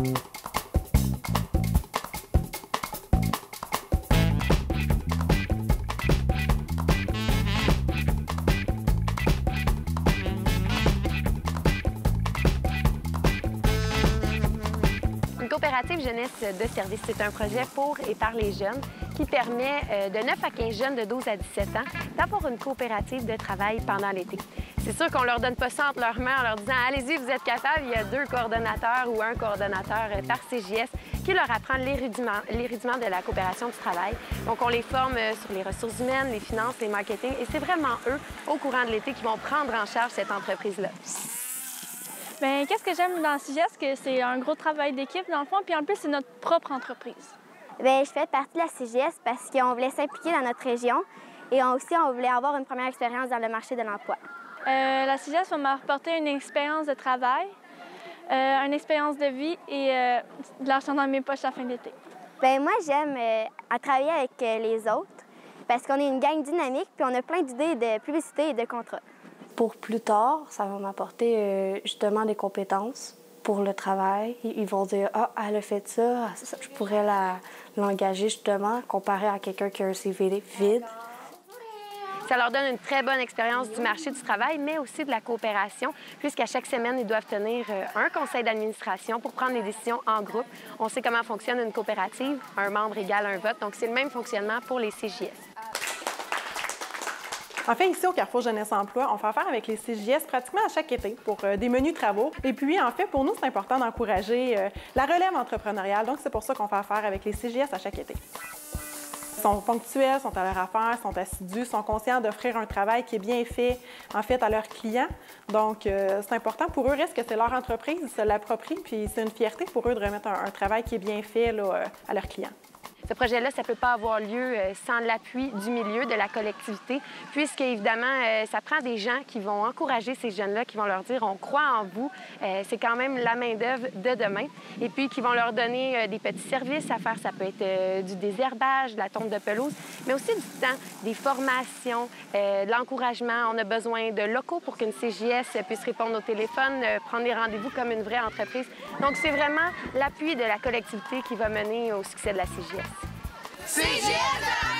Une coopérative jeunesse de service, c'est un projet pour et par les jeunes qui permet de 9 à 15 jeunes de 12 à 17 ans d'avoir une coopérative de travail pendant l'été. C'est sûr qu'on ne leur donne pas ça entre leurs mains en leur disant « Allez-y, vous êtes capables ». Il y a 2 coordonnateurs ou un coordonnateur par CJS qui leur apprend les rudiments de la coopération du travail. Donc, on les forme sur les ressources humaines, les finances, les marketing. Et c'est vraiment eux, au courant de l'été, qui vont prendre en charge cette entreprise-là. Bien, qu'est-ce que j'aime dans CJS, que c'est un gros travail d'équipe dans le fond, puis en plus, c'est notre propre entreprise. Bien, je fais partie de la CJS parce qu'on voulait s'impliquer dans notre région et on voulait avoir une première expérience dans le marché de l'emploi. La CJS va m'apporter une expérience de travail, une expérience de vie et de l'argent dans mes poches à la fin de l'été. Bien, moi, j'aime travailler avec les autres parce qu'on est une gang dynamique puis on a plein d'idées de publicité et de contrats. Pour plus tard, ça va m'apporter justement des compétences pour le travail. Ils vont dire « Ah, elle a fait ça, je pourrais l'engager justement, comparé à quelqu'un qui a un CV vide. » Ça leur donne une très bonne expérience du marché du travail, mais aussi de la coopération, puisqu'à chaque semaine, ils doivent tenir un conseil d'administration pour prendre les décisions en groupe. On sait comment fonctionne une coopérative, un membre égale un vote, donc c'est le même fonctionnement pour les CJS. En fait, ici, au Carrefour Jeunesse Emploi, on fait affaire avec les CJS pratiquement à chaque été pour des menus travaux. Et puis, en fait, pour nous, c'est important d'encourager la relève entrepreneuriale. Donc, c'est pour ça qu'on fait affaire avec les CJS à chaque été. Ils sont ponctuels, sont à leur affaire, sont assidus, sont conscients d'offrir un travail qui est bien fait, en fait, à leurs clients. Donc, c'est important pour eux, reste que c'est leur entreprise, ils se l'approprient, puis c'est une fierté pour eux de remettre un travail qui est bien fait là, à leurs clients. Ce projet-là, ça ne peut pas avoir lieu sans l'appui du milieu, de la collectivité, puisque, évidemment, ça prend des gens qui vont encourager ces jeunes-là, qui vont leur dire « on croit en vous, c'est quand même la main-d'œuvre de demain », et puis qui vont leur donner des petits services à faire. Ça peut être du désherbage, de la tonte de pelouse, mais aussi du temps, des formations, de l'encouragement. On a besoin de locaux pour qu'une CJS puisse répondre au téléphone, prendre des rendez-vous comme une vraie entreprise. Donc, c'est vraiment l'appui de la collectivité qui va mener au succès de la CJS. CJS!